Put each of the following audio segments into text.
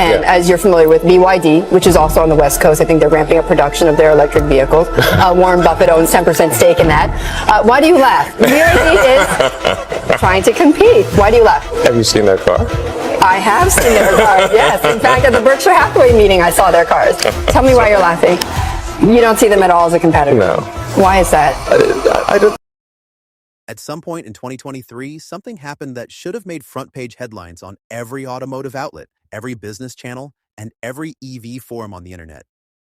And as you're familiar with BYD, which is also on the West Coast, I think they're ramping up production of their electric vehicles. Warren Buffett owns 10% stake in that. Why do you laugh? BYD is trying to compete. Why do you laugh? Have you seen their car? I have seen their cars, yes. In fact, at the Berkshire Hathaway meeting, I saw their cars. Tell me why you're laughing. You don't see them at all as a competitor? No. Why is that? I don't. At some point in 2023, something happened that should have made front-page headlines on every automotive outlet, every business channel, and every EV forum on the internet.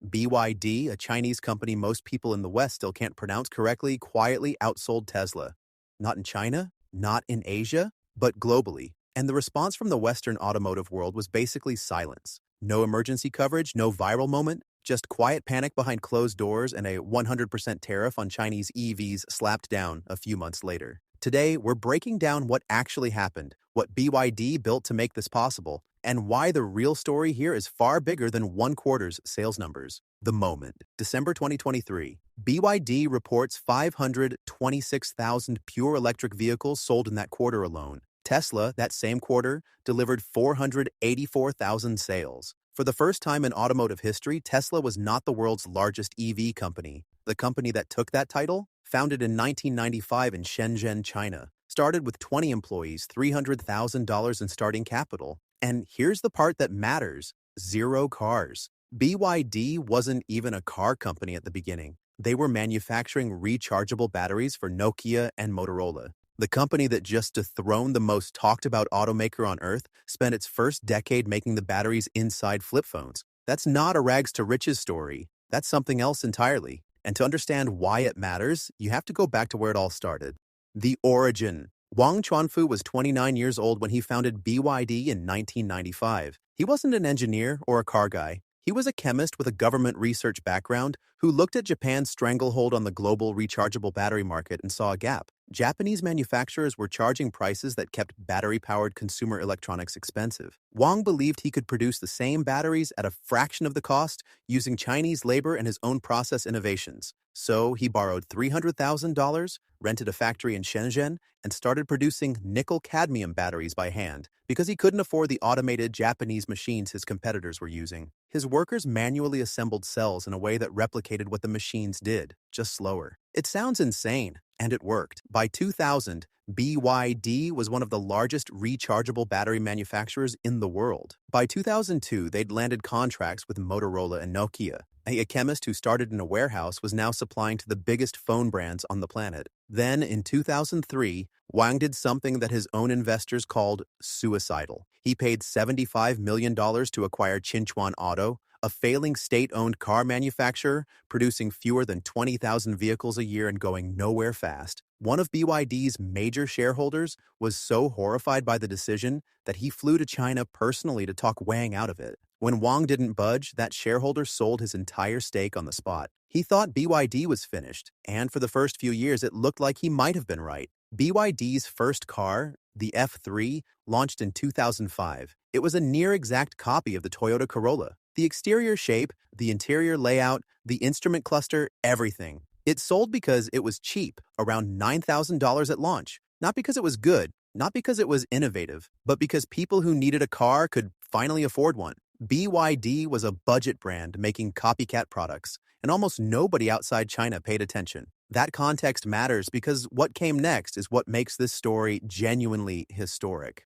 BYD, a Chinese company most people in the West still can't pronounce correctly, quietly outsold Tesla. Not in China, not in Asia, but globally. And the response from the Western automotive world was basically silence. No emergency coverage, no viral moment, just quiet panic behind closed doors and a 100% tariff on Chinese EVs slapped down a few months later. Today, we're breaking down what actually happened, what BYD built to make this possible, and why the real story here is far bigger than one quarter's sales numbers. The moment. December 2023. BYD reports 526,000 pure electric vehicles sold in that quarter alone. Tesla, that same quarter, delivered 484,000 sales. For the first time in automotive history, Tesla was not the world's largest EV company. The company that took that title, founded in 1995 in Shenzhen, China, started with 20 employees, $300,000 in starting capital. And here's the part that matters: 0 cars. BYD wasn't even a car company at the beginning. They were manufacturing rechargeable batteries for Nokia and Motorola. The company that just dethroned the most talked about automaker on earth spent its first decade making the batteries inside flip phones. That's not a rags to riches story. That's something else entirely. And to understand why it matters, you have to go back to where it all started. The origin. Wang Chuanfu was 29 years old when he founded BYD in 1995. He wasn't an engineer or a car guy. He was a chemist with a government research background who looked at Japan's stranglehold on the global rechargeable battery market and saw a gap. Japanese manufacturers were charging prices that kept battery-powered consumer electronics expensive. Wang believed he could produce the same batteries at a fraction of the cost using Chinese labor and his own process innovations. So he borrowed $300,000, rented a factory in Shenzhen, and started producing nickel-cadmium batteries by hand because he couldn't afford the automated Japanese machines his competitors were using. His workers manually assembled cells in a way that replicated what the machines did, just slower. It sounds insane, and it worked. By 2000, BYD was one of the largest rechargeable battery manufacturers in the world. By 2002, they'd landed contracts with Motorola and Nokia. A chemist who started in a warehouse was now supplying to the biggest phone brands on the planet. Then, in 2003, Wang did something that his own investors called suicidal. He paid $75 million to acquire Qinchuan Auto, a failing state-owned car manufacturer producing fewer than 20,000 vehicles a year and going nowhere fast. One of BYD's major shareholders was so horrified by the decision that he flew to China personally to talk Wang out of it. When Wang didn't budge, that shareholder sold his entire stake on the spot. He thought BYD was finished, and for the first few years it looked like he might have been right. BYD's first car, the F3, launched in 2005. It was a near-exact copy of the Toyota Corolla. The exterior shape, the interior layout, the instrument cluster, everything. It sold because it was cheap, around $9,000 at launch. Not because it was good, not because it was innovative, but because people who needed a car could finally afford one. BYD was a budget brand making copycat products, and almost nobody outside China paid attention. That context matters because what came next is what makes this story genuinely historic.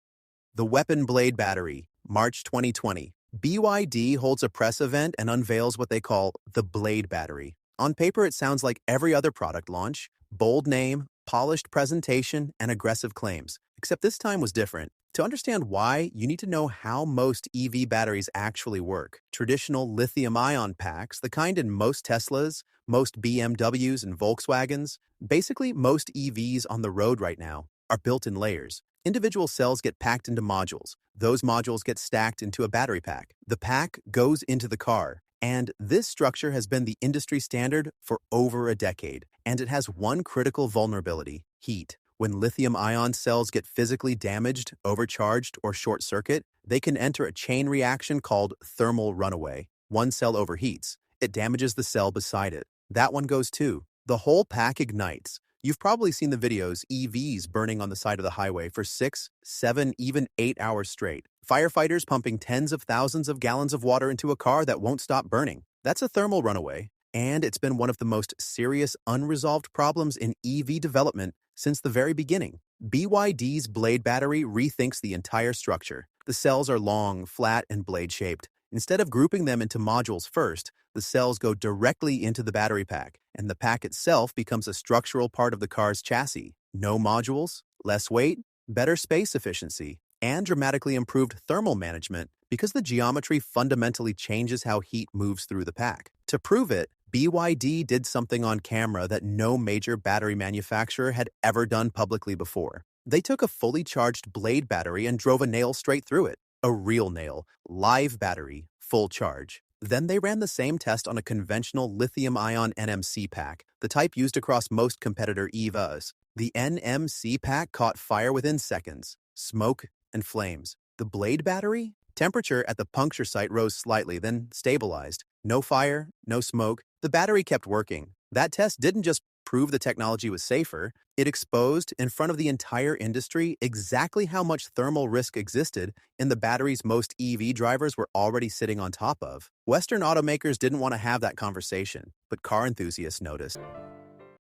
The Weapon Blade Battery, March 2020. BYD holds a press event and unveils what they call the Blade Battery. On paper, it sounds like every other product launch: bold name, polished presentation, and aggressive claims. Except this time was different. To understand why, you need to know how most EV batteries actually work. Traditional lithium-ion packs, the kind in most Teslas, most BMWs and Volkswagens, basically most EVs on the road right now, are built in layers. Individual cells get packed into modules. Those modules get stacked into a battery pack. The pack goes into the car. And this structure has been the industry standard for over a decade. And it has one critical vulnerability: heat. When lithium-ion cells get physically damaged, overcharged, or short-circuit, they can enter a chain reaction called thermal runaway. One cell overheats. It damages the cell beside it. That one goes too. The whole pack ignites. You've probably seen the videos: EVs burning on the side of the highway for 6, 7, even 8 hours straight. Firefighters pumping tens of thousands of gallons of water into a car that won't stop burning. That's a thermal runaway, and it's been one of the most serious unresolved problems in EV development since the very beginning. BYD's blade battery rethinks the entire structure. The cells are long, flat, and blade-shaped. Instead of grouping them into modules first, the cells go directly into the battery pack, and the pack itself becomes a structural part of the car's chassis. No modules, less weight, better space efficiency, and dramatically improved thermal management because the geometry fundamentally changes how heat moves through the pack. To prove it, BYD did something on camera that no major battery manufacturer had ever done publicly before. They took a fully charged blade battery and drove a nail straight through it. A real nail, live battery, full charge. Then they ran the same test on a conventional lithium-ion NMC pack, the type used across most competitor EVs. The NMC pack caught fire within seconds. Smoke and flames. The blade battery? Temperature at the puncture site rose slightly, then stabilized. No fire, no smoke. The battery kept working. That test didn't just prove the technology was safer, it exposed in front of the entire industry exactly how much thermal risk existed in the batteries most EV drivers were already sitting on top of. Western automakers didn't want to have that conversation, but car enthusiasts noticed.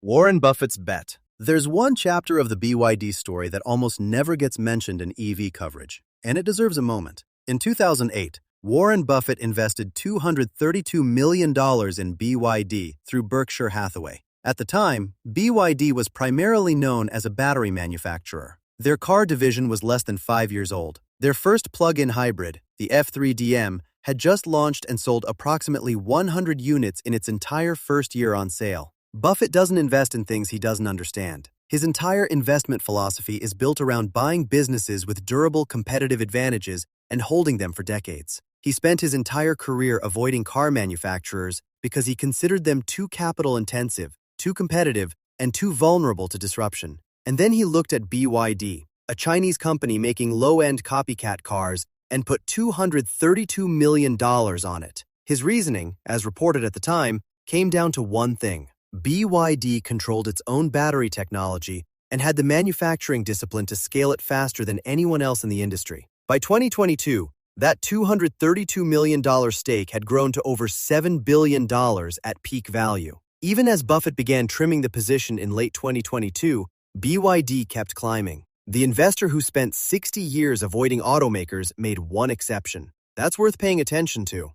Warren Buffett's bet. There's one chapter of the BYD story that almost never gets mentioned in EV coverage, and it deserves a moment. In 2008, Warren Buffett invested $232 million in BYD through Berkshire Hathaway. At the time, BYD was primarily known as a battery manufacturer. Their car division was less than 5 years old. Their first plug-in hybrid, the F3DM, had just launched and sold approximately 100 units in its entire first year on sale. Buffett doesn't invest in things he doesn't understand. His entire investment philosophy is built around buying businesses with durable competitive advantages and holding them for decades. He spent his entire career avoiding car manufacturers because he considered them too capital-intensive, too competitive, and too vulnerable to disruption. And then he looked at BYD, a Chinese company making low-end copycat cars, and put $232 million on it. His reasoning, as reported at the time, came down to one thing. BYD controlled its own battery technology and had the manufacturing discipline to scale it faster than anyone else in the industry. By 2022, that $232 million stake had grown to over $7 billion at peak value. Even as Buffett began trimming the position in late 2022, BYD kept climbing. The investor who spent 60 years avoiding automakers made one exception. That's worth paying attention to.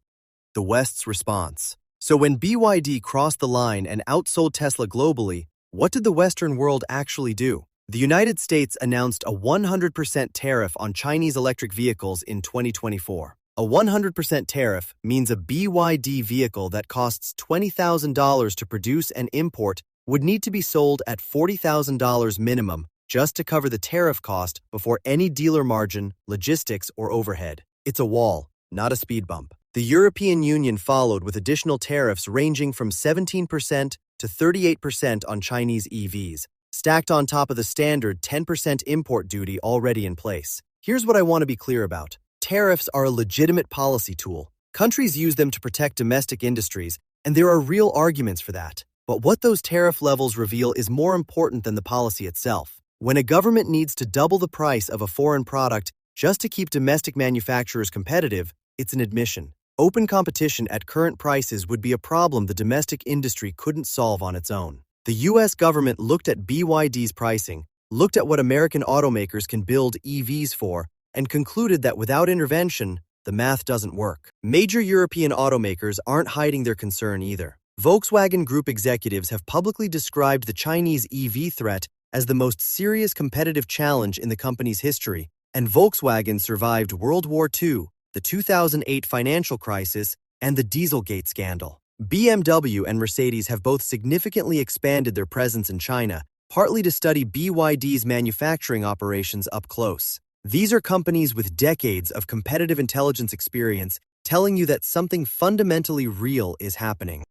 The West's response. So when BYD crossed the line and outsold Tesla globally, what did the Western world actually do? The United States announced a 100% tariff on Chinese electric vehicles in 2024. A 100% tariff means a BYD vehicle that costs $20,000 to produce and import would need to be sold at $40,000 minimum just to cover the tariff cost before any dealer margin, logistics, or overhead. It's a wall, not a speed bump. The European Union followed with additional tariffs ranging from 17% to 38% on Chinese EVs, stacked on top of the standard 10% import duty already in place. Here's what I want to be clear about. Tariffs are a legitimate policy tool. Countries use them to protect domestic industries, and there are real arguments for that. But what those tariff levels reveal is more important than the policy itself. When a government needs to double the price of a foreign product just to keep domestic manufacturers competitive, it's an admission. Open competition at current prices would be a problem the domestic industry couldn't solve on its own. The U.S. government looked at BYD's pricing, looked at what American automakers can build EVs for, and concluded that without intervention, the math doesn't work. Major European automakers aren't hiding their concern either. Volkswagen Group executives have publicly described the Chinese EV threat as the most serious competitive challenge in the company's history, and Volkswagen survived World War II, the 2008 financial crisis, and the Dieselgate scandal. BMW and Mercedes have both significantly expanded their presence in China, partly to study BYD's manufacturing operations up close. These are companies with decades of competitive intelligence experience telling you that something fundamentally real is happening.